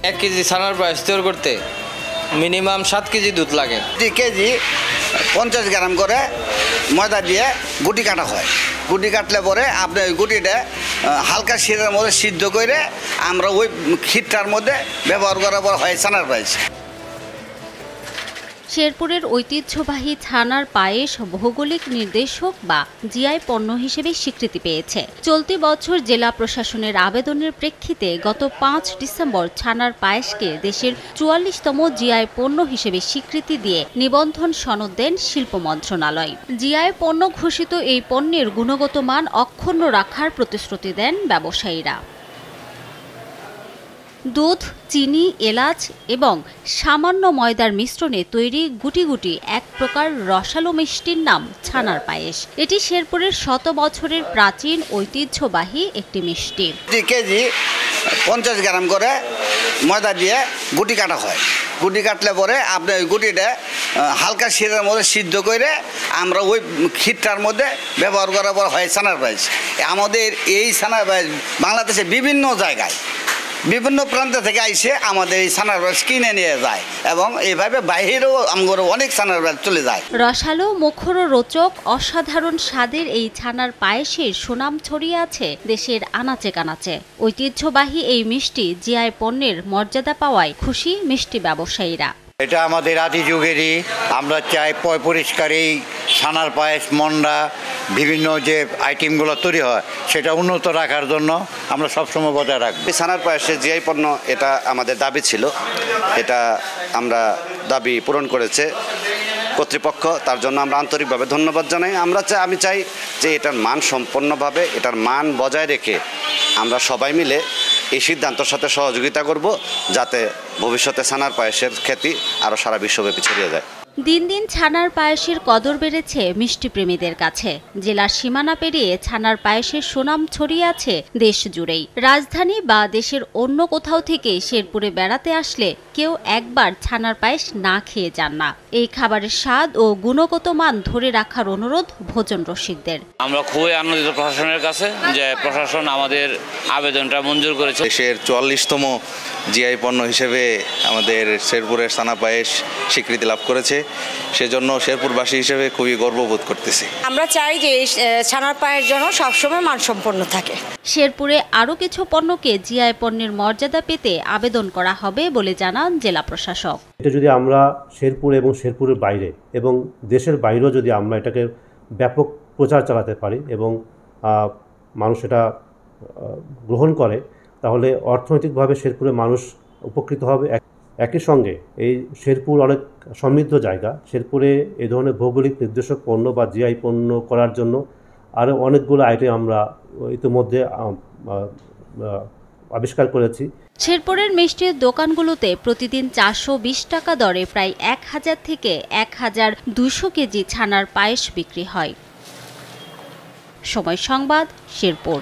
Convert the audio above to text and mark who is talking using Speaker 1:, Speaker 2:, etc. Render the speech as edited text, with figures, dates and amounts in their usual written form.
Speaker 1: 1 KG ছানার পায়েস তৈরি করতে মিনিমাম 7 কেজি দুধ লাগে।
Speaker 2: 2 কেজি 50 গ্রাম করে ময়দা দিয়ে গুটি কাটা হয়। গুটি কাটলে পরে আপনি ওই গুটিটা হালকা শিরার মধ্যে সিদ্ধ করে আমরা ওই ক্ষীরটার মধ্যে ব্যবহার করার পর হয় ছানার পায়েস।
Speaker 3: শেরপুরের ঐতিহ্যবাহী ছানার পায়েস ভৌগোলিক নির্দেশক বা জিআই পণ্য হিসেবে স্বীকৃতি পেয়েছে। চলতি বছর জেলা প্রশাসনের আবেদনের প্রেক্ষিতে গত 5 ডিসেম্বর ছানার পায়েসকে দেশের 44তম জিআই পণ্য হিসেবে স্বীকৃতি দিয়ে নিবন্ধন সনদ দেন শিল্প মন্ত্রণালয়। জিআই পণ্য ঘোষিত এই পণ্যের গুণগত মান অক্ষুণ্ণ রাখার প্রতিশ্রুতি দেন ব্যবসায়ীরা। দুধ, চিনি, এলাচ এবং সামান্য ময়দার মিশ্রণে তৈরি গুটি গুটি এক প্রকার রসালো মিষ্টির নাম ছানার পায়েস। এটি শেরপুরের 100 বছরের প্রাচীন ঐতিহ্যবাহী একটি মিষ্টি।
Speaker 2: 2 কেজি 50 গ্রাম করে ময়দা দিয়ে গুটি কাটা হয়। গুটি কাটলে পরে আপনি ওই গুটিটা হালকা শিরার মধ্যে সিদ্ধ করে আমরা ওই ক্ষীরটার মধ্যে ব্যবহার করার পর হয় ছানার পায়েস। আমাদের এই ছানার পায়েস বাংলাদেশে বিভিন্ন জায়গায় বিভিন্ন প্রান্ত থেকে আইসে আমাদের এই ছানার পায়েস কিনে নিয়ে যায় এবং এইভাবে বাইরেও আমাদের অনেক ছানার পায়েস চলে যায়।
Speaker 3: রসালো, মুখর, রোচক, অসাধারণ স্বাদের এই ছানার পায়েসের সুনাম ছড়িয়ে আছে দেশের আনাচে কানাচে। ঐতিহ্যবাহী এই মিষ্টি জিআই পণ্যের মর্যাদা পাওয়ায় খুশি মিষ্টি ব্যবসায়ীরা।
Speaker 4: এটা আমাদের আদি যুগেরই, আমরা চাই পরিষ্কার এই ছানার পায়েস, মন্ডা, বিভিন্ন যে আইটেমগুলো তৈরি হয় সেটা উন্নত রাখার জন্য আমরা সবসময় বজায় রাখবো।
Speaker 2: ছানার পায়েসের জিআই পণ্য এটা আমাদের দাবি ছিল, এটা আমরা দাবি পূরণ করেছে কর্তৃপক্ষ, তার জন্য আমরা আন্তরিকভাবে ধন্যবাদ জানাই। আমি চাই যে এটার মান সম্পন্নভাবে, এটার মান বজায় রেখে আমরা সবাই মিলে এই সিদ্ধান্তের সাথে সহযোগিতা করব, যাতে ভবিষ্যতে ছানার পায়েসের খ্যাতি আরও সারা বিশ্বব্যাপী ছড়িয়ে যায়।
Speaker 3: দিন দিন ছানার পায়েসের কদর বেড়েছে মিষ্টি প্রেমীদের কাছে। জেলার সীমানা পেরিয়ে ছানার পায়েসের সুনাম ছড়িয়ে আছে দেশ জুড়েই। রাজধানী বা দেশের অন্য কোথাও থেকে শেরপুরে বেড়াতে আসলে কেউ একবার ছানার পায়েস না খেয়ে যান না। এই খাবারের স্বাদ ও গুণগত মান ধরে রাখার অনুরোধ ভোজন রসিকদের।
Speaker 5: আমরা খুবই আনন্দিত প্রশাসনের কাছে যে প্রশাসন আমাদের আবেদনটা মঞ্জুর করেছে।
Speaker 6: দেশের 44তম জিআই পণ্য হিসেবে আমাদের শেরপুরের ছানা পায়েস স্বীকৃতি লাভ করেছে, সেজন্য শেরপুরবাসী হিসেবে খুবই গর্ববোধ করতেছি।
Speaker 7: আমরা চাই যে ছানার পায়েস যেন সবসময় মানসম্পন্ন থাকে।
Speaker 3: শেরপুরে আরও কিছু পণ্যকে জিআই পণ্যের মর্যাদা পেতে আবেদন করা হবে বলে জানান জেলা প্রশাসক।
Speaker 8: এটা যদি আমরা শেরপুর এবং শেরপুরের বাইরে এবং দেশের বাইরেও যদি আমরা এটাকে ব্যাপক প্রচার চালাতে পারি এবং মানুষ এটা গ্রহণ করে, তাহলে অর্থনৈতিকভাবে শেরপুরের মানুষ উপকৃত হবে। একই সঙ্গে এই শেরপুর অনেক সমৃদ্ধ জায়গা, শেরপুরে এই ধরনের ভৌগোলিক নির্দেশক পণ্য বা জিআই পণ্য করার জন্য আরও অনেকগুলো আইটেম আমরা ইতিমধ্যে আবিষ্কার করেছি।
Speaker 3: শেরপুরের মিষ্টির দোকানগুলোতে প্রতিদিন 420 টাকা দরে প্রায় 1000 থেকে 1200 কেজি ছানার পায়েস বিক্রি হয়। সময় সংবাদ, শেরপুর।